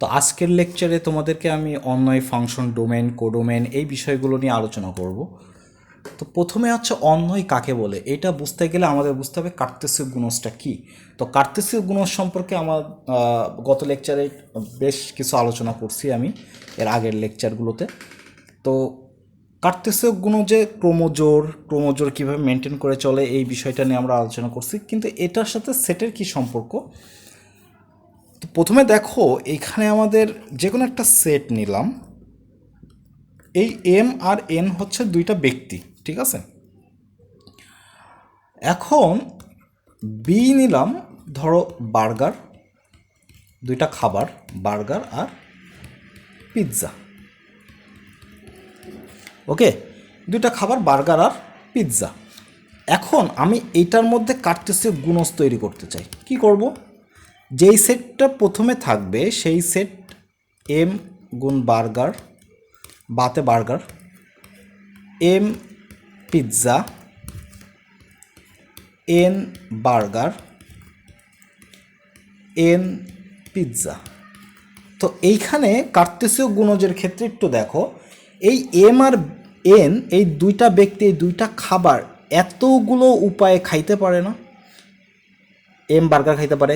তো আজকের লেকচারে তোমাদেরকে আমি অন্বয় ফাংশন ডোমেন কোডোমেন এই বিষয়গুলো নিয়ে আলোচনা করব। তো প্রথমে হচ্ছে অন্বয় কাকে বলে এটা বুঝতে গেলে আমাদের বুঝতে হবে কার্তেসীয় গুণজটা কি। তো কার্তেসীয় গুণজ সম্পর্কে আমার গত লেকচারে বেশ কিছু আলোচনা করছি আমি এর আগের লেকচারগুলোতে। তো কার্তেসীয় গুণজে ক্রোমোজোর কীভাবে মেনটেন করে চলে এই বিষয়টা নিয়ে আমরা আলোচনা করছি, কিন্তু এটার সাথে সেটের কি সম্পর্ক। তো প্রথমে দেখো, এইখানে আমাদের যে কোনো একটা সেট নিলাম, এই এম আর এন হচ্ছে দুইটা ব্যক্তি, ঠিক আছে। এখন বি নিলাম, ধরো বার্গার, দুইটা খাবার, বার্গার আর পিৎজা। ওকে, দুইটা খাবার বার্গার আর পিৎজা। এখন আমি এইটার মধ্যে কার্টেসীয় গুণজ তৈরি করতে চাই। কি করব? যেই সেটটা প্রথমে থাকবে সেই সেট এম গুণ বার্গার, বাতে burger, M pizza, N burger, N pizza. তো এইখানে কার্তেসীয় গুণজের ক্ষেত্রে একটু দেখো, এই এম আর এন এই দুইটা ব্যক্তি, এই দুইটা খাবার এতগুলো উপায়ে খাইতে পারে না। এম বার্গার খাইতে পারে,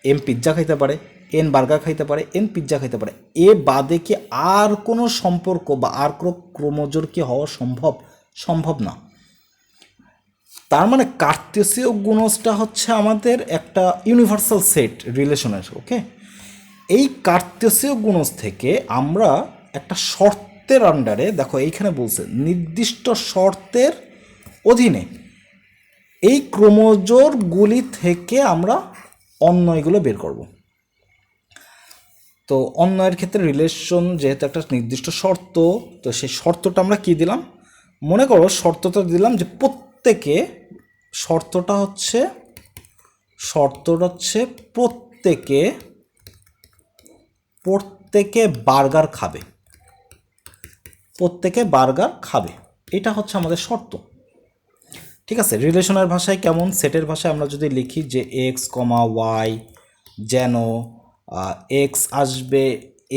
এম পিৎজা খাইতে পারে, এন বার্গার খাইতে পারে, এন পিৎজা খাইতে পারে। এ বাদে কি আর কোনো সম্পর্ক বা আর কোনো ক্রোমোজোর কি হওয়া সম্ভব? সম্ভব না। তার মানে কার্তেসীয় গুণজটা হচ্ছে আমাদের একটা ইউনিভার্সাল সেট রিলেশনের। ওকে, এই কার্তেসীয় গুণজ থেকে আমরা একটা শর্তের আন্ডারে, দেখো এইখানে বলছে নির্দিষ্ট শর্তের অধীনে এই ক্রোমোজোরগুলি থেকে আমরা অন্বয়গুলো বের করব। তো অন্বয়ের ক্ষেত্রে রিলেশন যেহেতু একটা নির্দিষ্ট শর্ত, তো সেই শর্তটা আমরা কি দিলাম? মনে করো শর্তটা দিলাম যে শর্তটা হচ্ছে প্রত্যেকে বার্গার খাবে, প্রত্যেকে বার্গার খাবে, এটা হচ্ছে আমাদের শর্ত। ঠিক আছে, রিলেশনের ভাষায় কেমন, সেটের ভাষায় আমরা যদি লিখি যে এক্স কমা ওয়াই, যেন এক্স আসবে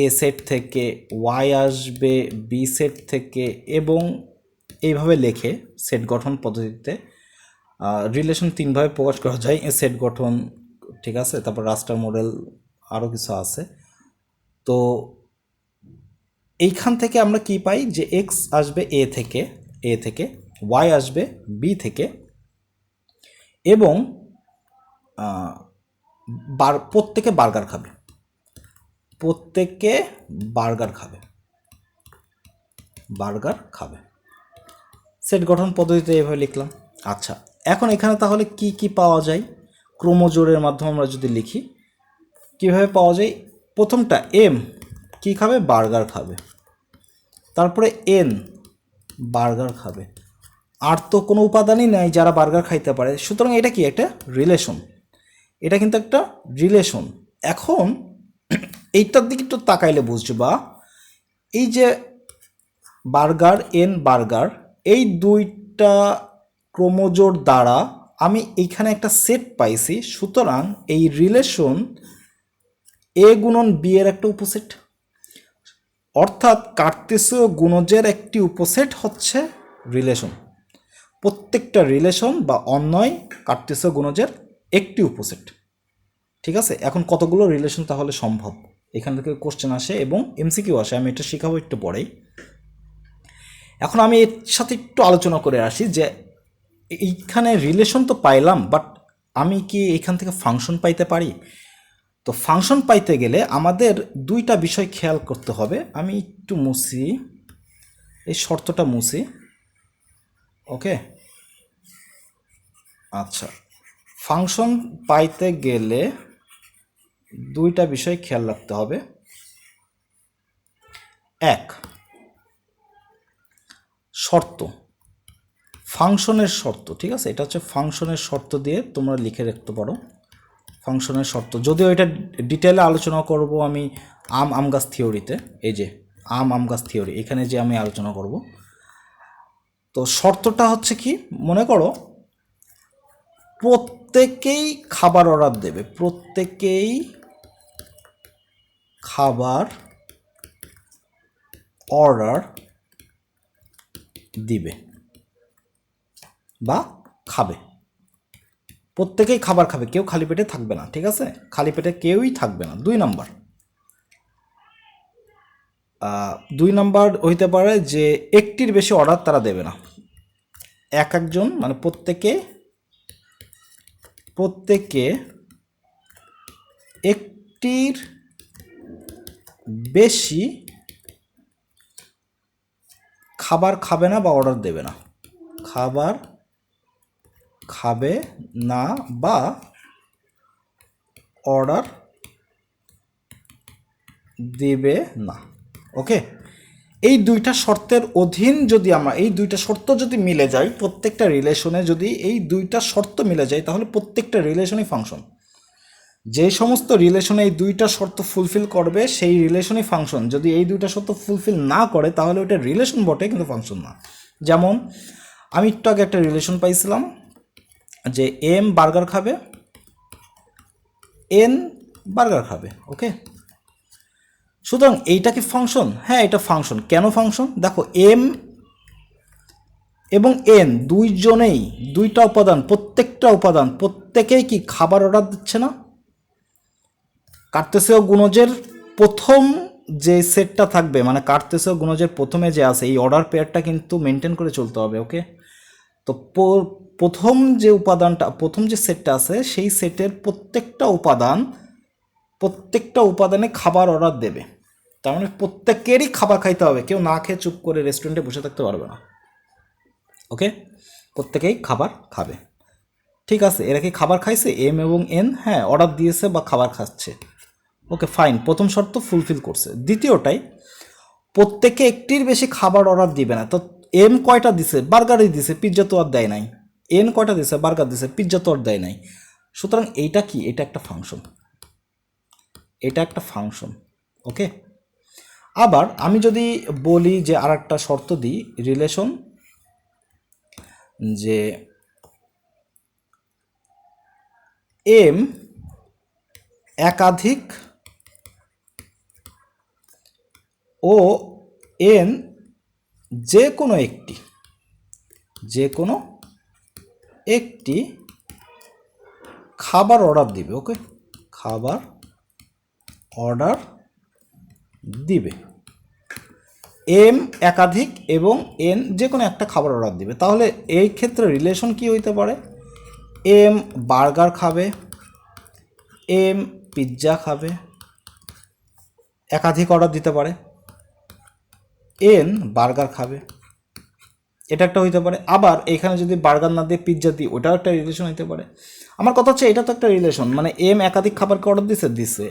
এ সেট থেকে, ওয়াই আসবে বি সেট থেকে, এবং এইভাবে লেখে সেট গঠন পদ্ধতিতে রিলেশন তিনভাবে প্রকাশ করা যায়। এ সেট গঠন, ঠিক আছে, তারপর রাস্টার মডেল, আরও কিছু আছে। তো এইখান থেকে আমরা কি পাই যে এক্স আসবে এ থেকে, ওয়াই আসবে বি থেকে, এবং প্রত্যেকে বার্গার খাবে, সেট গঠন পদ্ধতিতে এভাবে লিখলাম। আচ্ছা, এখন এখানে তাহলে কি কি পাওয়া যায়? ক্রোমোজোরের মাধ্যমে আমরা যদি লিখি কিভাবে পাওয়া যায়? প্রথমটা এম কি খাবে? বার্গার খাবে। তারপরে এন বার্গার খাবে। আর তো কোনো উপাদানই নাই যারা বার্গার খাইতে পারে, সুতরাং এটা কি একটা রিলেশন, এটা কিন্তু একটা রিলেশন। এখন এইটার দিকে একটু তাকাইলে বুঝবা, এই যে বার্গার, এন বার্গার, এই দুইটা ক্রোমোজোর দ্বারা আমি এইখানে একটা সেট পাইছি। সুতরাং এই রিলেশন এ গুণন বি এর একটা উপসেট, অর্থাৎ কার্তেসীয় গুণজের একটি উপসেট হচ্ছে রিলেশন। প্রত্যেকটা রিলেশন বা অন্বয় কার্তেসীয় গুণজের একটি উপসেট। ঠিক আছে, এখন কতগুলো রিলেশন তাহলে সম্ভব? এখান থেকে কোশ্চেন আসে এবং এমসিকিউ আসে, আমি এটা শেখাবো একটু পরেই। এখন আমি এর সাথে একটু আলোচনা করে আসি যে এইখানে রিলেশন তো পাইলাম, বাট আমি কি এখান থেকে ফাংশন পাইতে পারি? তো ফাংশন পাইতে গেলে আমাদের দুইটা বিষয় খেয়াল করতে হবে। আমি একটু মুছি, এই শর্তটা মুছি। ওকে, আচ্ছা, ফাংশন পাইতে গেলে দুইটা বিষয় খেয়াল রাখতে হবে। এক, শর্ত, ফাংশনের শর্ত। ঠিক আছে, এটা হচ্ছে ফাংশনের শর্ত দিয়ে তোমরা লিখে রাখতে পারো। ফাংশনের শর্ত, যদিও এটা ডিটেলে আলোচনা করব আমি আম গাছ থিওরিতে, এই যে আম গাছ থিওরি, এখানে যে আমি আলোচনা করব। তো শর্তটা হচ্ছে কি, মনে করো প্রত্যেকেই খাবার অর্ডার দেবে, প্রত্যেকেই খাবার অর্ডার দিবে বা খাবে। প্রত্যেকেই খাবার খাবে, কেউ খালি পেটে থাকবে না, ঠিক আছে? খালি পেটে কেউই থাকবে না। 2 নাম্বার, 2 নাম্বার হইতে পারে যে একটির বেশি অর্ডার তারা দেবে না। একজন মানে প্রত্যেকে একটির বেশি খাবার খাবে না বা অর্ডার দেবে না। খাবার খাবে না বা অর্ডার দেবে না। ওকে, এই 2টা শর্তের অধীন যদি আমরা এই 2টা শর্ত যদি মিলে যায়, প্রত্যেকটা রিলেশনে যদি এই 2টা শর্ত মিলে যায়, তাহলে প্রত্যেকটা রিলেশনই ফাংশন। যে সমস্ত রিলেশনে এই 2টা শর্ত ফুলফিল করবে সেই রিলেশনই ফাংশন। যদি এই 2টা শর্ত ফুলফিল না করে তাহলে ওটা রিলেশন বটে, কিন্তু ফাংশন না। যেমন আমি একটু আগে একটা রিলেশন পাইছিলাম যে এম বার্গার খাবে, এন বার্গার খাবে। ওকে, সুতরাং এইটা কি ফাংশন? হ্যাঁ, এটা ফাংশন। কেন ফাংশন? দেখো, এম এবং এন দুইজনেই 2টা উপাদান, প্রত্যেকটা উপাদান প্রত্যেকেই কি খাবার অর্ডার দিচ্ছে না? কার্তেসীয় গুণজের প্রথম যে সেটটা থাকবে, মানে কার্তেসীয় গুণজের প্রথমে যে আছে, এই অর্ডার পেয়ারটা কিন্তু মেনটেন করে চলতে হবে। ওকে, তো প্রথম যে উপাদানটা, প্রথম যে সেটটা আছে, সেই সেটের প্রত্যেকটা উপাদানে খাবার অর্ডার দেবে। তার মানে প্রত্যেকেরই খাবার খাইতে হবে, কেউ না খেয়ে চুপ করে রেস্টুরেন্টে বসে থাকতে পারবে না। ওকে, প্রত্যেকেই খাবার খাবে। ঠিক আছে, এরা কি খাবার খাইছে? এম এবং এন হ্যাঁ অর্ডার দিয়েছে বা খাবার খাচ্ছে। ওকে ফাইন, প্রথম শর্ত ফুলফিল করছে। দ্বিতীয়টাই, প্রত্যেকে একটির বেশি খাবার অর্ডার দিবে না। তো এম কয়টা দিছে? বার্গারই দিছে, পিৎজা তো আর দেয় নাই। এন কয়টা দিছে? বার্গার দিছে, পিৎজা তো আর দেয় নাই। সুতরাং এইটা কি? এটা একটা ফাংশন, এটা একটা ফাংশন। ওকে, আবার আমি যদি বলি যে আর একটা শর্ত দিই রিলেশন, যে এম একাধিক ও এন যে কোনো একটি খাবার অর্ডার দিবে। ওকে, খাবার অর্ডার দিবে। এম একাধিক এবং এন যে কোনো একটা খাবার অর্ডার দিবে। তাহলে এই ক্ষেত্রে রিলেশন কি হইতে পারে? এম বার্গার খাবে, এম পিৎজা খাবে, একাধিক অর্ডার দিতে পারে। এন বার্গার খাবে, এটা একটা হইতে পারে। আবার এখানে যদি বার্গার না দিয়ে পিৎজা দিই, ওটাও একটা রিলেশন হইতে পারে। আমার কথা হচ্ছে এটা তো একটা রিলেশন, মানে এম একাধিক খাবারকে অর্ডার দিছে,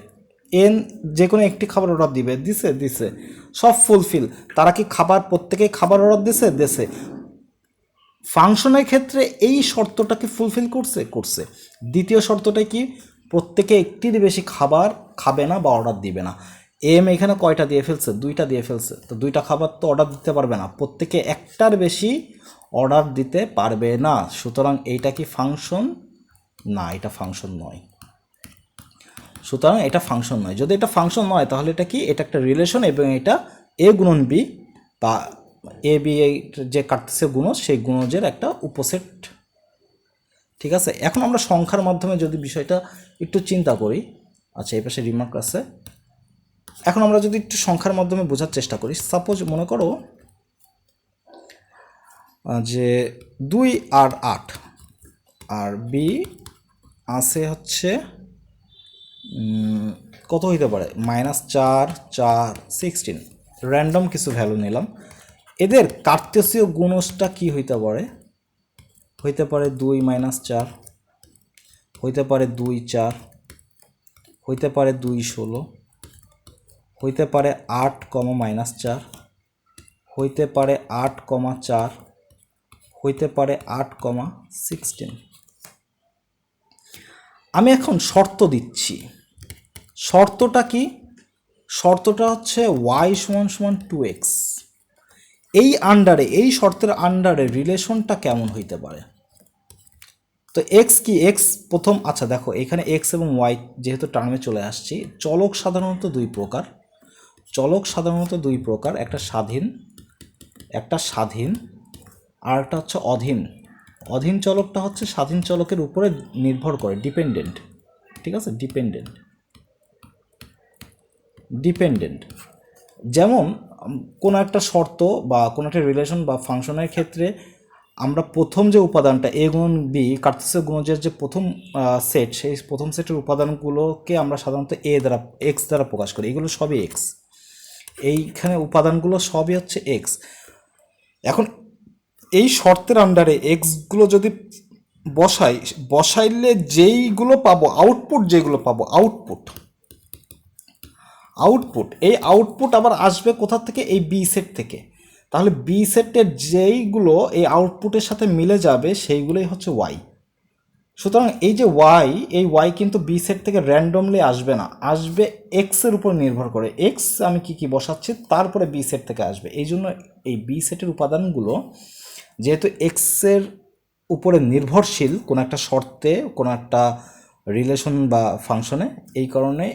এন যে কোনো একটি খাবার অর্ডার দিবে, দিছে, সব ফুলফিল। তারা কি খাবার, প্রত্যেকেই খাবার অর্ডার দিছে। ফাংশনের ক্ষেত্রে এই শর্তটাকে ফুলফিল করছে। দ্বিতীয় শর্তটা কি? প্রত্যেকে একটির বেশি খাবার খাবে না বা অর্ডার দিবে না। এম এখানে কয়টা দিয়ে ফেলছে? 2টা দিয়ে ফেলছে। তো 2টা খাবার তো অর্ডার দিতে পারবে না, প্রত্যেকে একটার বেশি অর্ডার দিতে পারবে না। সুতরাং এইটা কি ফাংশন? না, এটা ফাংশন নয়। সুতরাং এটা ফাংশন নয়। যদি এটা ফাংশন নয় তাহলে এটা কি? এটা একটা রিলেশন এবং এটা এ গুণন বি বা এ বি যে কার্তেসীয় গুণজ, সেই গুণজের একটা উপসেট। ঠিক আছে, এখন আমরা সংখ্যার মাধ্যমে যদি বিষয়টা একটু চিন্তা করি। আচ্ছা, এই পাশে রিমার্ক আছে। এখন আমরা যদি একটু সংখ্যার মাধ্যমে বোঝার চেষ্টা করি, সাপোজ মনে করো যে 2 আর 8 আর বি আছে হচ্ছে কত হইতে পারে? -4, 4, 16, র্যান্ডম কিছু ভ্যালু নিলাম। এদের কার্তেসীয় গুণজটা কি হইতে পারে? হইতে পারে 2 - 4, হইতে পারে 2 4, হইতে পারে 2 16, হইতে পারে 8, -4, হইতে পারে 8, 4, হইতে পারে 8, 16। আমি এখন শর্ত দিচ্ছি। শর্তটা কি? শর্তটা হচ্ছে y = 2x। এই শর্তের আন্ডারে রিলেশনটা কেমন হইতে পারে? তো এক্স কি এক্স প্রথম, আচ্ছা দেখো এখানে এক্স এবং ওয়াই যেহেতু টার্মে চলে আসছি, চলক সাধারণত দুই প্রকার। চলক সাধারণত দুই প্রকার, একটা স্বাধীন আর একটা হচ্ছে অধীন। অধীন চলকটা হচ্ছে স্বাধীন চলকের উপরে নির্ভর করে, ডিপেন্ডেন্ট। ঠিক আছে, ডিপেন্ডেন্ট। ডিপেন্ডেন্ট যেমন কোনো একটা শর্ত বা কোনো একটা রিলেশন বা ফাংশনের ক্ষেত্রে আমরা প্রথম যে উপাদানটা এ গুণন বি কার্তেসীয় গুণজের যে প্রথম সেট, সেই প্রথম সেটের উপাদানগুলোকে আমরা সাধারণত এ দ্বারা এক্স দ্বারা প্রকাশ করি। এগুলো সবই এক্স, এইখানে উপাদানগুলো সবই হচ্ছে এক্স। এখন এই শর্তের আন্ডারে এক্সগুলো যদি বসাইলে যেইগুলো পাবো আউটপুট, যেগুলো পাবো আউটপুট এই আউটপুট আবার আসবে কোথা থেকে? এই বি সেট থেকে। তাহলে বি সেটের যেইগুলো এই আউটপুটের সাথে মিলে যাবে সেইগুলোই হচ্ছে ওয়াই। সুতরাং এই যে ওয়াই, এই ওয়াই কিন্তু বি সেট থেকে র্যান্ডমলি আসবে না, আসবে এক্সের উপর নির্ভর করে। এক্স আমি কি বসাচ্ছি, তারপরে বি সেট থেকে আসবে। এই জন্য এই বি সেটের উপাদানগুলো যেহেতু এক্সের উপরে নির্ভরশীল কোনো একটা শর্তে, কোনো একটা রিলেশন বা ফাংশনে, এই কারণে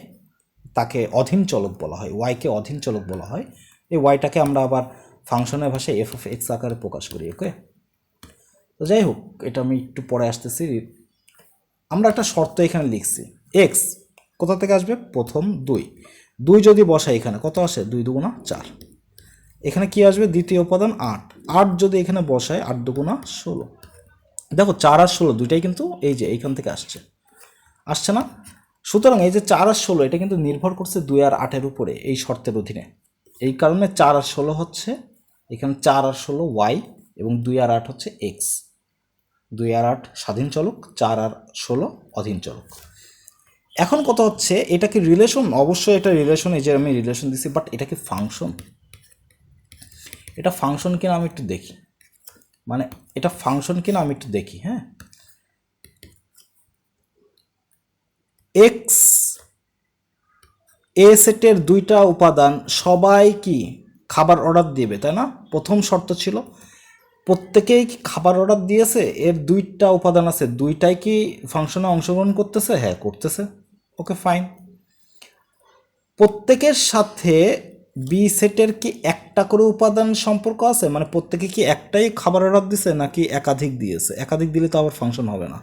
তাকে অধীন চলক বলা হয়, ওয়াইকে অধীন চলক বলা হয়। এই ওয়াইটাকে আমরা আবার ফাংশনের ভাষায় এফ অফ এক্স আকারে প্রকাশ করি। ওকে, তো যাই হোক, এটা আমি একটু পরে আসতেছি। আমরা একটা শর্ত এখানে লিখছি, এক্স কোথা থেকে আসবে? প্রথম দুই যদি বসাই এখানে কত আসে? 2 দুগুণা 4। এখানে কি আসবে? দ্বিতীয় উপাদান 8 যদি এখানে বসায় 8 দুগুণা 16। দেখো 4 আর 16 দুইটাই কিন্তু এই যে এইখান থেকে আসছে না? সুতরাং এই যে 4 আর 16 এটা কিন্তু নির্ভর করছে 2 আর 8-এর উপরে, এই শর্তের অধীনে। এই কারণে 4 আর 16 হচ্ছে এখানে 4 আর 16 ওয়াই, এবং 2 আর 8 হচ্ছে এক্স। 2 আর 8 স্বাধীন চলক, 4 আর 16 অধীন চলক। এখন কথা হচ্ছে এটা কি রিলেশন? অবশ্যই এটা রিলেশন, এই যে আমি রিলেশন দিছি, বাট এটা কি ফাংশন? এটা ফাংশন কিনা আমি একটু দেখি, মানে এটা ফাংশন কিনা আমি একটু দেখি। হ্যাঁ, এক্স এ সেটের দুইটা উপাদান সবাই কি খাবার অর্ডার দিবে, তাই না? প্রথম শর্ত ছিল প্রত্যেকেই কি খাবার অর্ডার দিয়েছে, এর দুইটা উপাদান আছে, দুইটাই কি ফাংশনে অংশগ্রহণ করতেছে? হ্যাঁ, করতেছে। ওকে, ফাইন। প্রত্যেকের সাথে বি সেটের কি একটা করে উপাদান সম্পর্ক আছে? মানে প্রত্যেকে কি একটাই খাবার অর্ডার দিছে নাকি একাধিক দিয়েছে? একাধিক দিলে তো আবার ফাংশন হবে না।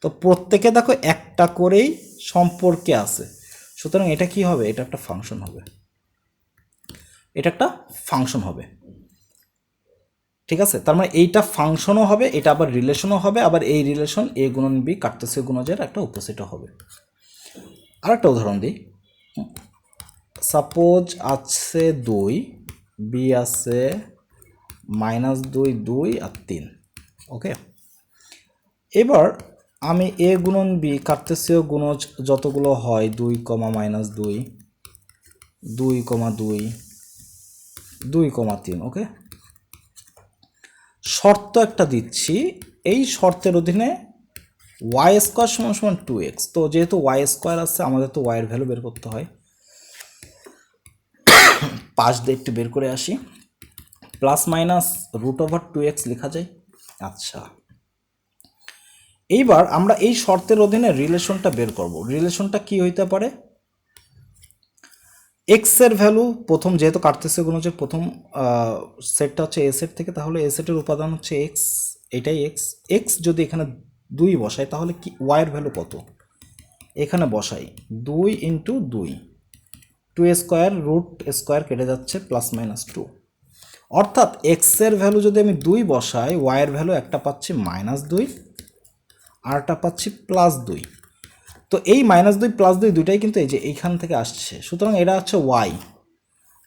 তো প্রত্যেকে দেখো একটা করেই সম্পর্কে আছে, সুতরাং এটা কি হবে? এটা একটা ফাংশন হবে। এটা একটা ফাংশন হবে, ঠিক আছে? তার মানে এইটা ফাংশনও হবে, এটা আবার রিলেশনও হবে, আবার এই রিলেশন এ গুণন বি কার্তেসীয় গুণজের একটা উপসেটও হবে। আর একটা উদাহরণ দিই, সাপোজ আছে 2, বি আছে -2, 2 আর 3। ওকে, এবার আমি এ গুণন বি কার্তেসীয় গুণজ যতগুলো হয় 2, -2, 2, 2, 2, 3। ওকে, শর্ত একটা দিচ্ছি, এই শর্তের অধীনে ওয়াই স্কোয়ার সমান সমান 2x। তো যেহেতু ওয়াই স্কোয়ার আছে, আমাদের তো ওয়াইয়ের ভ্যালু বের করতে হয়। 5 দিয়ে একটু বের করে আসি, ±√2x লেখা যায়। আচ্ছা, এইবার আমরা এই শর্তের অধীনে রিলেশনটা বের করব। রিলেশনটা কি হইতে পারে? এক্স এর ভ্যালু প্রথম, যেহেতু কার্তেসীয় গুণজের প্রথম সেটটা হচ্ছে এ সেট থেকে, তাহলে এ সেটের উপাদান হচ্ছে এক্স, এটাই এক্স। এক্স যদি এখানে 2 বসাই তাহলে কি ওয়াইয়ের ভ্যালু কত? এখানে বসাই 2 × 2, 2 স্কোয়ার, √স্কোয়ার কেটে যাচ্ছে, +-2। অর্থাৎ এক্স এর ভ্যালু যদি আমি 2 বসাই, ওয়াইয়ের ভ্যালু একটা পাচ্ছি -2 আরটা পাচ্ছি +2। তো এই -2 +2 দুইটাই কিন্তু এই যে এইখান থেকে আসছে, সুতরাং এটা হচ্ছে ওয়াই,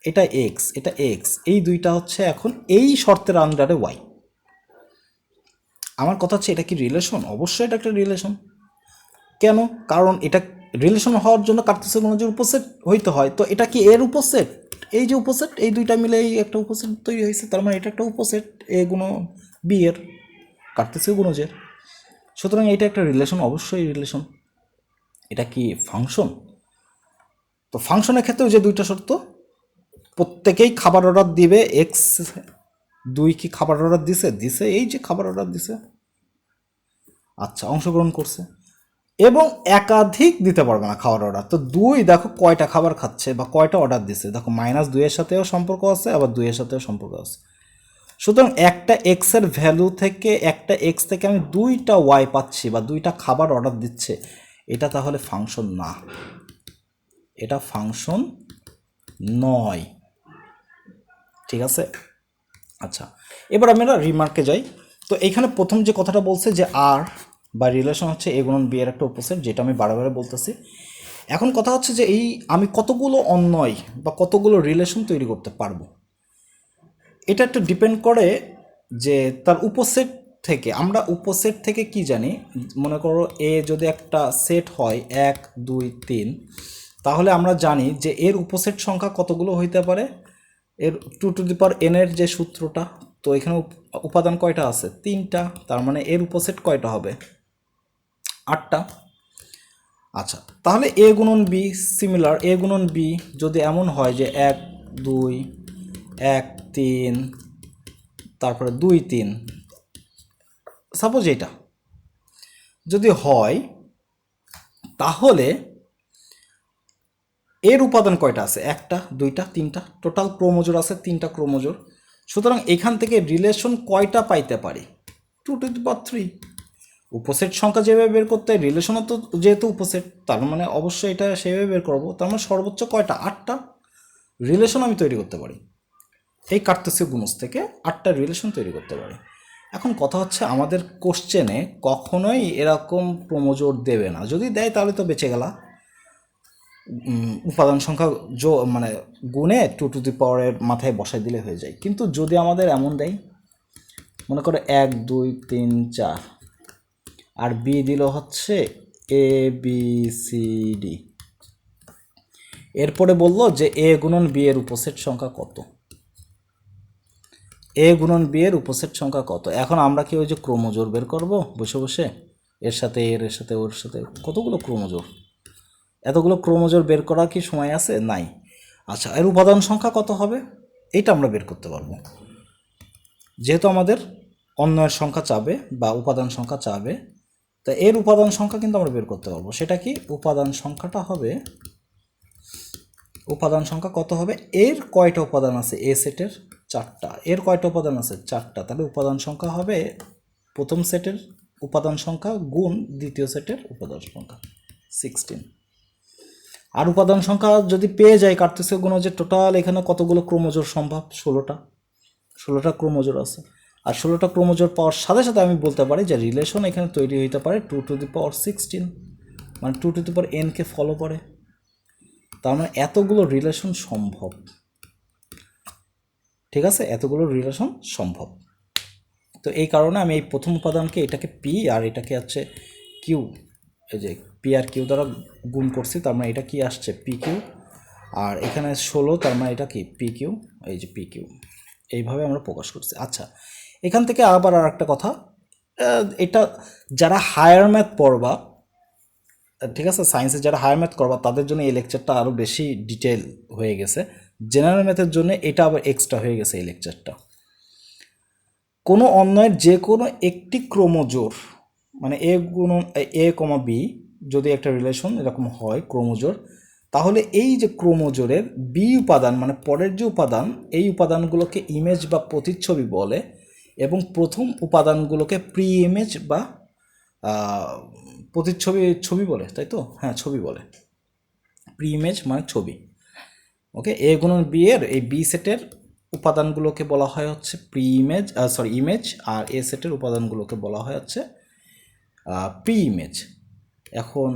এটা এক্স, এটা এক্স, এই দুইটা হচ্ছে এখন এই শর্তের আন্ডারে ওয়াই। আমার কথা হচ্ছে এটা কি রিলেশন? অবশ্যই এটা একটা রিলেশন। কেন? কারণ এটা রিলেশন হওয়ার জন্য কার্তেসীয় গুণজের উপসেট হইতে হয়। তো এটা কি এর উপসেট? এই যে উপসেট, এই দুইটা মিলে এই একটা উপসেট তৈরি হয়েছে, তার মানে এটা একটা উপসেট এ গুণ বি এর, কার্তেসীয় গুণজের। সুতরাং এটা একটা রিলেশন, অবশ্যই রিলেশন। এটা কি ফাংশন? তো ফাংশনের ক্ষেত্রেও যে দুইটা শর্ত, প্রত্যেকেই খাবার অর্ডার দিবে। এক্স 2 কি খাবার অর্ডার দিছে? এই যে খাবার অর্ডার দিছে। আচ্ছা, অংশগ্রহণ করছে এবং একাধিক দিতে পারবে না খাওয়ার অর্ডার। তো 2 দেখো কয়টা খাবার খাচ্ছে বা কয়টা অর্ডার দিচ্ছে, দেখো -2-এর সাথেও সম্পর্ক আছে, আবার 2-এর সাথেও সম্পর্ক আছে। সুতরাং একটা এক্সের ভ্যালু থেকে, একটা এক্স থেকে আমি 2টা ওয়াই পাচ্ছি বা 2টা খাবার অর্ডার দিচ্ছে, এটা তাহলে ফাংশন না, এটা ফাংশন নয়। ঠিক আছে? আচ্ছা, এবার আমরা রিমার্কে যাই। তো এইখানে প্রথম যে কথাটা বলছে যে আর বা রিলেশন হচ্ছে এ গুণন বি এর একটা অপোজিট, যেটা আমি বারে বলতেছি। এখন কথা হচ্ছে যে এই আমি কতগুলো অন্যয় বা কতগুলো রিলেশন তৈরি করতে পারবো, এটা একটু ডিপেন্ড করে যে তার উপসেট থেকে। আমরা উপসেট থেকে কি জানি, মনে করো এ যদি একটা সেট হয় 1 2 3, তাহলে আমরা জানি যে এর উপসেট সংখ্যা কতগুলো হইতে পারে, এর 2n এর যে সূত্রটা। তো এখানে উপাদান কয়টা আছে? 3টা, তার মানে এর উপসেট কয়টা হবে? 8টা। আচ্ছা, তাহলে এ গুণন বি সিমিলার, এ গুণন বি যদি এমন হয় যে 1 2 1 3 তারপরে 2 3, সাপোজ এটা যদি হয়, তাহলে এর উপাদান কয়টা আছে? 1টা 2টা 3টা, টোটাল ক্রোমোজোর আছে 3টা ক্রোমোজোর। সুতরাং এখান থেকে রিলেশন কয়টা পাইতে পারি? 2^3। উপসেট সংখ্যা যেভাবে বের করতে হয়, রিলেশনও তো যেহেতু উপসেট, তার মানে অবশ্যই এটা সেভাবে বের করবো। তার মানে সর্বোচ্চ কয়টা? 8টা রিলেশন আমি তৈরি করতে পারি। এই কার্তেসীয় গুণজ থেকে 8টা রিলেশন তৈরি করতে পারি। এখন কথা হচ্ছে আমাদের কোশ্চেনে কখনোই এরকম ক্রোমোজোর দেবে না, যদি দেয় তাহলে তো বেঁচে গেলা, উপাদান সংখ্যা মানে গুণে 2^এর মাথায় বসাই দিলে হয়ে যায়। কিন্তু যদি আমাদের এমন দেয়, মনে করো 1 2 3 4, আর বি দিল হচ্ছে এ বি সি ডি, এরপরে বললো যে এ গুণন বি এর উপসেট সংখ্যা কত, এ গুণন বি এর উপসেট সংখ্যা কত। এখন আমরা কি ওই যে ক্রোমোজোর বের করব বসে বসে, এর সাথে এর সাথে ওর সাথে কতগুলো ক্রোমোজোর, এতগুলো ক্রোমোজোর বের করার কি সময় আছে? নাই। আচ্ছা, এর উপাদান সংখ্যা কত হবে, এইটা আমরা বের করতে পারবো। যেহেতু আমাদের অন্যয়ের সংখ্যা চাবে বা উপাদান সংখ্যা চাবে, তা এর উপাদান সংখ্যা কিন্তু আমরা বের করতে পারবো। সেটা কি? উপাদান সংখ্যাটা হবে, উপাদান সংখ্যা কত হবে? এর কয়টা উপাদান আছে? এ সেটের 4টা। এর কয়টা উপাদান আছে? 4টা। তাহলে উপাদান সংখ্যা হবে প্রথম সেটের উপাদান সংখ্যা গুণ দ্বিতীয় সেটের উপাদান সংখ্যা 16। আর উপাদান সংখ্যা যদি পেয়ে যায় কার্তেসীয় গুণজের, টোটাল এখানে কতগুলো ক্রোমোজোর সম্ভব? 16টা ক্রোমোজোর আছে। আর 16টা ক্রোমোজোর পাওয়ার সাথে সাথে আমি বলতে পারি যে রিলেশন এখানে তৈরি হইতে পারে 2^16, মানে 2^n কে ফলো করে। তার মানে এতগুলো রিলেশন সম্ভব। ঠিক আছে, এতগুলো রিলেশন সম্ভব। তো এই কারণে আমি এই প্রথম উপাদানকে, এটাকে পি আর এটাকে হচ্ছে কিউ, এই যে পি আর কিউ দ্বারা গুণ করছি, তার মানে এটা কি আসছে? P Q. আর এখানে 16, তার মানে এটা কি? পি কিউ, এই যে পি কিউ। এইভাবে আমরা প্রকাশ করছি। আচ্ছা, এখান থেকে আবার আর একটা কথা, এটা যারা হায়ার ম্যাথ পড়বা, ঠিক আছে, সায়েন্সে যারা হায়ার ম্যাথ করবা তাদের জন্য এই লেকচারটা আরও বেশি ডিটেল হয়ে গেছে। জেনারেল ম্যাথের জন্য এটা আবার এক্সট্রা হয়ে গেছে এই লেকচারটা। কোনো অন্যয়ের যে কোনো একটি ক্রোমোজোর, মানে এ গুণন এ কমা বি যদি একটা রিলেশন এরকম হয় ক্রোমোজোর, তাহলে এই যে ক্রোমোজোরের বি উপাদান, মানে পরের যে উপাদান, এই উপাদানগুলোকে ইমেজ বা প্রতিচ্ছবি বলে, এবং প্রথম উপাদানগুলোকে প্রি ইমেজ বা ছবি বলে, তাই তো? হ্যাঁ, ছবি বলে। প্রি ইমেজ মানে ছবি। ওকে, এ গুণন বি এর এই বি সেটের উপাদানগুলোকে বলা হয় হচ্ছে প্রি ইমেজ, ইমেজ, আর এ সেটের উপাদানগুলোকে বলা হয় হচ্ছে প্রি ইমেজ। এখন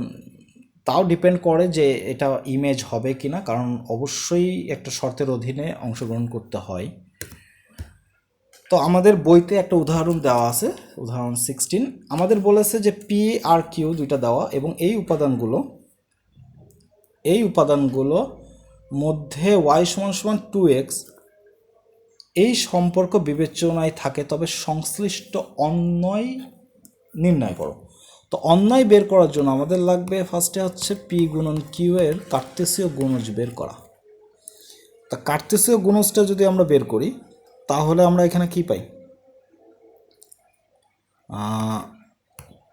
তাও ডিপেন্ড করে যে এটা ইমেজ হবে কি না, কারণ অবশ্যই একটা শর্তের অধীনে অংশগ্রহণ করতে হয়। তো আমাদের বইতে একটা উদাহরণ দেওয়া আছে, উদাহরণ 16। আমাদের বলেছে যে পি আর কিউ দুইটা দেওয়া, এবং এই উপাদানগুলো মধ্যে y = 2x এই সম্পর্ক বিবেচনায় থাকে, তবে সংশ্লিষ্ট অন্যয় নির্ণয় করো। তো অন্যয় বের করার জন্য আমাদের লাগবে ফার্স্টে হচ্ছে পি গুণন কিউ এর কার্তেসীয় গুণজ বের করা। তা কার্তেসীয় গুণজটা যদি আমরা বের করি, তাহলে আমরা এখানে কি পাই?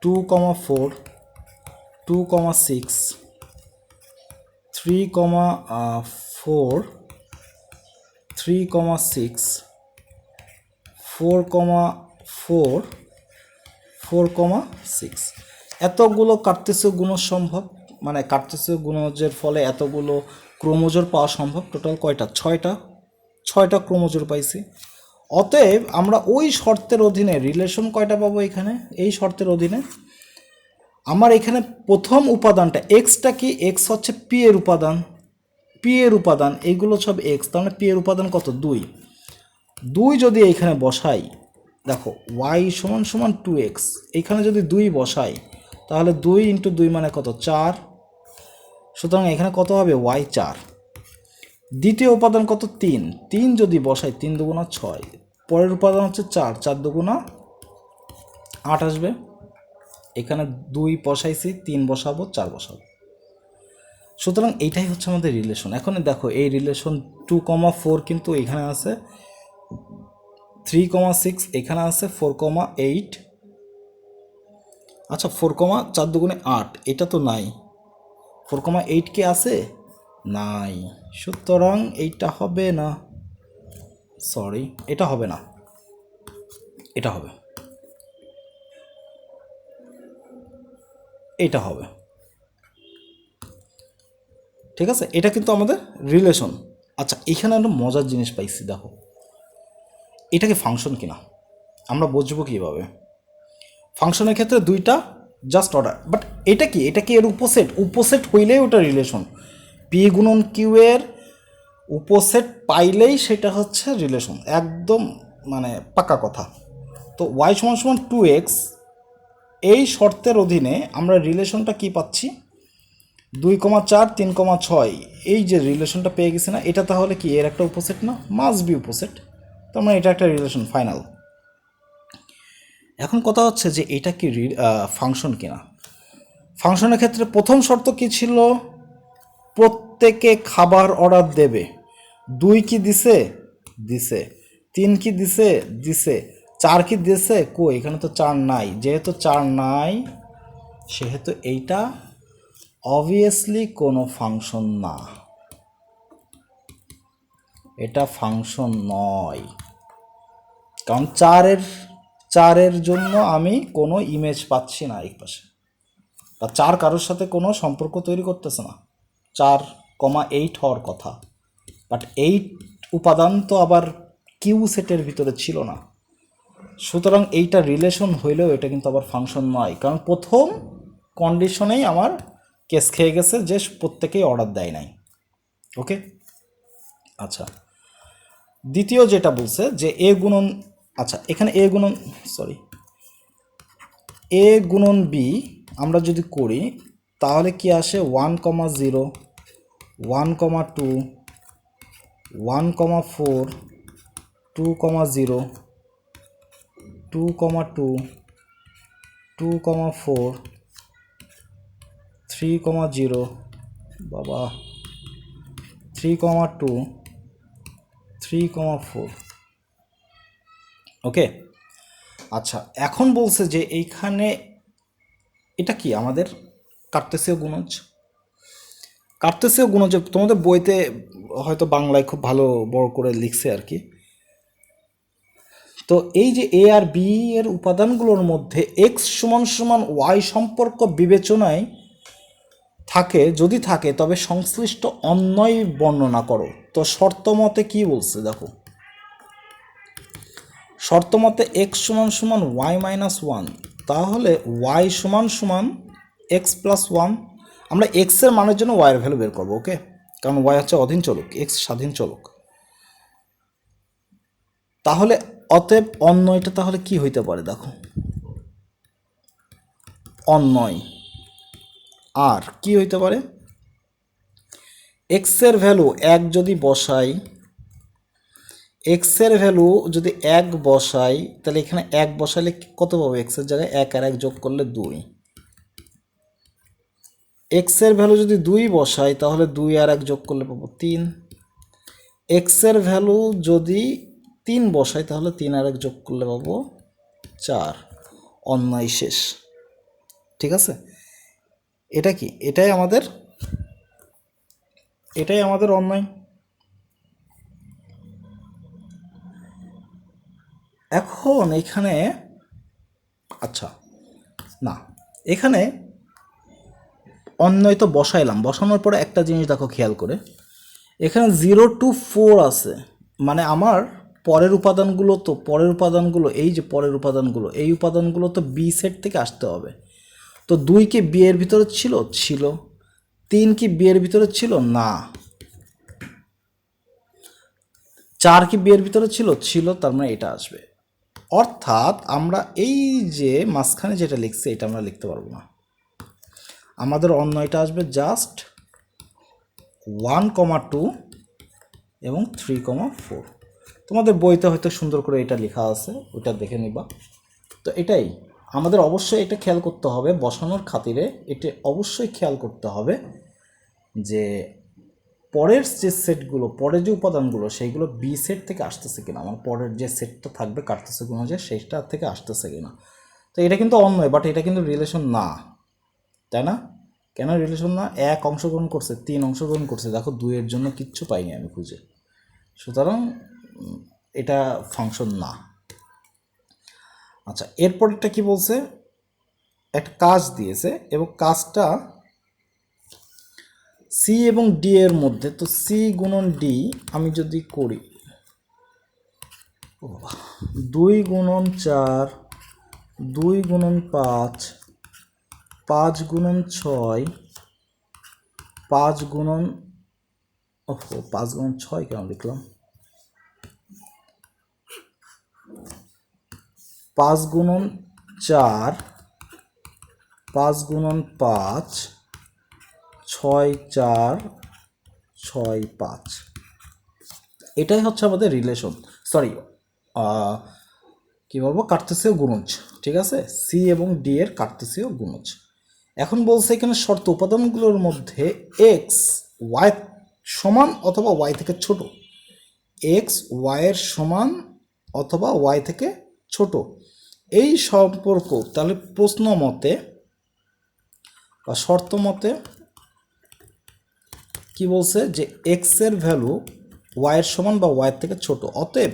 2,4 2,6 3,4 3,6 4,4 4,6 এতগুলো কার্টেসীয় গুণ সম্ভব, মানে কার্টেসীয় গুণজের ফলে এতগুলো ক্রোমোজোর পাওয়া সম্ভব। টোটাল কয়টা? ছয়টা ক্রোমোজোর পাইছি। অতএব আমরা ওই শর্তের অধীনে রিলেশন কয়টা পাবো এখানে? এই শর্তের অধীনে আমার এখানে প্রথম উপাদানটা এক্সটা কি? এক্স হচ্ছে পি এর উপাদান, এইগুলো সব এক্স, তাহলে পি এর উপাদান কত? 2 যদি এইখানে বসাই, দেখো ওয়াই সমান সমান 2x, এইখানে যদি 2 বসাই তাহলে 2 × 2 মানে কত? 4। সুতরাং এখানে কত হবে? ওয়াই 4। দ্বিতীয় উপাদান কত? 3 যদি বসাই 3 দুগুণা 6, পরের উপাদান হচ্ছে 4 দুগুণা 8 আসবে। এখানে 2 বসাইছি, 3 বসাবো, 4 বসাবো। সুতরাং এইটাই হচ্ছে আমাদের রিলেশন। এখন দেখো এই রিলেশন 2,4 কিন্তু এখানে আছে, 3,6 এখানে আছে, 4,8। আচ্ছা 4, 4 × 8 এটা তো নাই, 4,8 কি আছে? নাই। সুতরাং এইটা হবে না, সরি এটা হবে না, এটা হবে, এটা হবে। ঠিক আছে, এটা কিন্তু আমাদের রিলেশন। আচ্ছা এখানে একটা মজার জিনিস পাইছি, দেখো এটাকে ফাংশন কিনা আমরা বুঝবো কীভাবে? ফাংশনের ক্ষেত্রে দুইটা জাস্ট অর্ডার, বাট এটা কি? এটা কি এর উপসেট হইলেই ওটা রিলেশন। পি গুণন কিউ এর উপসেট পাইলেই সেটা হচ্ছে রিলেশন, একদম মানে পাকা কথা। তো ওয়াই সমান সমান 2x, এই শর্তের অধীনে আমরা রিলেশনটা কি পাচ্ছি? 2,4 3,6, এই যে রিলেশনটা পেয়ে গেছি না, এটা তাহলে কি এর একটা উপসেট না? মাস্ট বি উপসেট, তার মানে এটা একটা রিলেশন ফাইনাল। এখন কথা হচ্ছে যে এটা কি ফাংশন কিনা। ফাংশনের ক্ষেত্রে প্রথম শর্ত কি ছিল? প্রত্যেকে খাবার অর্ডার দেবে। 2 কি দিছে? দিছে। 3 কি দিছে? দিছে। 4 কি দিছে? কই, এখানে তো 4 নাই। যেহেতু 4 নাই সেহেতু এইটা অবভিয়াসলি কোনো ফাংশন না, এটা ফাংশন নয়। কারণ 4-এর জন্য আমি কোনো ইমেজ পাচ্ছি না এই পাশে, বা 4 কারোর সাথে কোনো সম্পর্ক তৈরি করতেছে না। 4,8 হওয়ার কথা, বাট 8 উপাদান তো আবার কিউ সেটের ভিতরে ছিল না। সুতরাং এইটা রিলেশন হইলেও এটা কিন্তু আবার ফাংশন নয়, কারণ প্রথম কন্ডিশনেই আমার কেস খেয়ে গেছে যে প্রত্যেকেই অর্ডার দেয় নাই। ওকে, আচ্ছা দ্বিতীয় যেটা বলছে যে এ গুণন, আচ্ছা এখানে এ গুণন বি আমরা যদি করি তাহলে কি আসে? 1,0 1,2 1,4 2,0 2,2 2,4 3,0 বাবা 3,2 3,4। ওকে, আচ্ছা এখন বলছে যে এইখানে এটা কি আমাদের কার্তেসীয় গুণজ তোমাদের বইতে হয়তো বাংলায় খুব ভালো বড় করে লিখছে আর কি। তো এই যে এ আর বি এর উপাদানগুলোর মধ্যে এক্স সমান সমান ওয়াই সম্পর্ক বিবেচনায় থাকে, যদি থাকে তবে সংশ্লিষ্ট অন্যয় বর্ণনা করো। তো শর্ত মতে কি বলছে দেখো, শর্ত মতে এক্স সমান সমান ওয়াই মাইনাস 1, তাহলে ওয়াই সমান সমান এক্স প্লাস 1। আমরা এক্সের মানের জন্য ওয়াইয়ের ভ্যালু বের করবো। ওকে, কারণ ওয়াই হচ্ছে অধীন চলক, এক্স স্বাধীন চলক। তাহলে অতএব অন্যয়টা তাহলে কি হইতে পারে দেখো, অন্যয় আর কি হইতে পারে? এক্সের ভ্যালু 1 যদি বসাই, এক্সের ভ্যালু যদি 1 বসাই তাহলে এখানে 1 বসালে কত পাবো? এক্সের জায়গায় 1 আর 1 যোগ করলে 2। এক্সের ভ্যালু যদি 2 বসাই তাহলে 2 আর 1 যোগ করলে পাবো 3। এক্সের ভ্যালু যদি 3 বসাই তাহলে 3 আর 1 যোগ করলে পাবো 4। অন্যয় শেষ। ঠিক আছে, এটা কি, এটাই আমাদের অন্যায়। এখন এখানে আচ্ছা না, এখানে অন্যয় তো বসাইলাম, বসানোর পরে একটা জিনিস দেখো খেয়াল করে, এখানে 0 to 4 আছে, মানে আমার পরের উপাদানগুলো এই যে পরের উপাদানগুলো, এই উপাদানগুলো তো বি সেট থেকে আসতে হবে। তো 2 কি বি এর ভিতরে ছিল? 3 কি বি এর ভিতরে ছিল? না। 4 কি বি এর ভিতরে ছিল, তার মানে এটা আসবে। অর্থাৎ আমরা এই যে মাঝখানে যেটা লিখছি এটা আমরা লিখতে পারবো না, আমাদের অন্যয়টা আসবে জাস্ট 1,2 এবং 3,4। তোমাদের বইতে হয়তো সুন্দর করে এটা লেখা আছে, ওটা দেখে নিবা। তো এটাই আমাদের অবশ্যই এটা খেয়াল করতে হবে, বসানোর খাতিরে এটা অবশ্যই খেয়াল করতে হবে যে পরের যে সেটগুলো, পরের যে উপাদানগুলো সেইগুলো বি সেট থেকে আসতেছে কিনা, আমার পরের যে সেটটা থাকবে কাটতেছে গুণ যে সেইটা থেকে আসতেছে কিনা। তো এটা কিন্তু অন্যয়, বাট এটা কিন্তু রিলেশন না, তাই না? কেন রিলেশন না? 1 অংশগ্রহণ করছে, 3 অংশগ্রহণ করছে, দেখো 2 এর জন্য কিচ্ছু পাইনি আমি খুঁজে, সুতরাং এটা ফাংশন না। আচ্ছা, এরপরটা কি বলছে, একটা কাজ দিয়েছে এবং কাজটা সি এবং ডি এর মধ্যে, তো সি গুণন ডি আমি যদি করি, 2 গুণন 4, 2 গুণন 5, 5 গুণন 6, 5 গুণন 5 গুণন 6 কেন লিখলাম, 5 গুণন 4, 5 গুণন 5, 6 4, 6 5, এটাই হচ্ছে আমাদের রিলেশন, সরি কি বলবো, কার্তেসীয় গুণজ। ঠিক আছে, সি এবং ডি এর কার্তেসীয় গুণজ। এখন বলছে এখানে শর্ত, উপাদানগুলোর মধ্যে এক্স ওয়াই সমান অথবা ওয়াই থেকে ছোট, এক্স ওয়াইয়ের সমান অথবা ওয়াই থেকে ছোট, এই সম্পর্ক তাহলে প্রশ্ন মতে বা শর্ত মতে কি বলছে যে এক্স এর ভ্যালু ওয়াইয়ের সমান বা ওয়াইয়ের থেকে ছোট, অতএব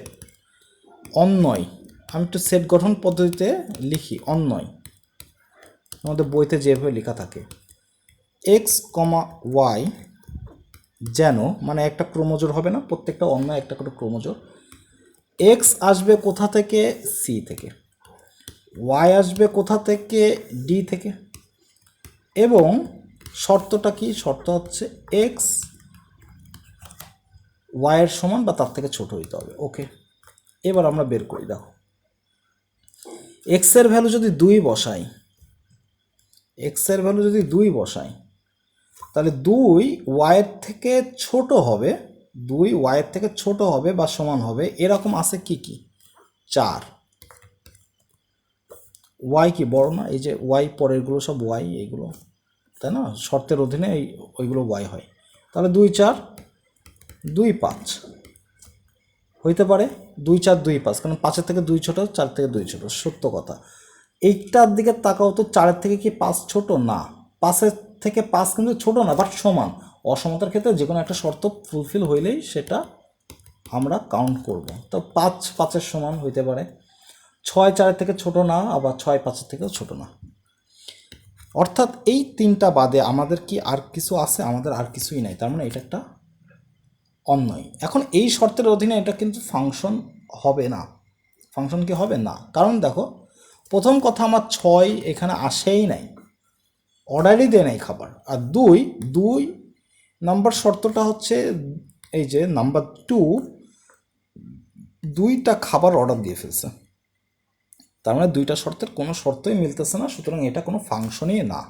অন্যয়, আমি একটু সেট গঠন পদ্ধতিতে লিখি, অন্যয় আমাদের বইতে যেভাবে লেখা থাকে, এক্স কমা ওয়াই যেন, মানে একটা ক্রোমোজোর হবে না, প্রত্যেকটা অন্যয় একটা করে ক্রোমোজোর, এক্স আসবে কোথা থেকে? সি থেকে, ওয়াই আসবে কোথা থেকে? ডি থেকে, এবং শর্তটা কি? শর্ত হচ্ছে এক্স ওয়াইয়ের সমান বা তার থেকে ছোট হইতে হবে। ওকে, এবার আমরা বের করি, দেখো এক্স এর ভ্যালু যদি 2 বসাই, এক্স এর ভ্যালু যদি 2 বসাই, তাহলে 2 ওয়াইয়ের থেকে ছোট হবে, 2 ওয়াইয়ের থেকে ছোট হবে বা সমান হবে, এরকম আছে কি কি? 4। ওয়াই কি বড় না? এই যে ওয়াই পরেরগুলো সব ওয়াই, এইগুলো, তাই না? শর্তের অধীনে ওইগুলো ওয়াই হয়। তাহলে 2 4, 2 5 হইতে পারে, 2 4 2 5, কারণ 5-এর থেকে 2 ছোট, 4 থেকে 2 ছোট, সত্য কথা। এইটার দিকে তাকাও তো, 4-এর থেকে কি 5 ছোট? না, 5-এর থেকে 5 কিন্তু ছোট না, বাট সমান। অসমতার ক্ষেত্রে যে কোনো একটা শর্ত ফুলফিল হইলেই সেটা আমরা কাউন্ট করব। তো 5 5-এর সমান হইতে পারে, 6 4-এর থেকে ছোট না, আবার 6 5-এর থেকেও ছোট না। অর্থাৎ এই 3টা বাদে আমাদের কি আর কিছু আছে? আমাদের আর কিছুই নাই, তার মানে এটা একটা অন্যয়। এখন এই শর্তের অধীনে এটা কিন্তু ফাংশন হবে না। ফাংশন কি হবে না? কারণ দেখো, প্রথম কথা আমার 6 এখানে আসেই নাই, অর্ডারই দেয় নাই খাবার। আর 2 নাম্বার শর্তটা হচ্ছে এই যে নাম্বার 2, 2টা খাবার অর্ডার দিয়ে ফেলছে, তার মানে 2টা শর্তের কোনো শর্তই মিলতেছে না, সুতরাং এটা কোনো ফাংশনই না।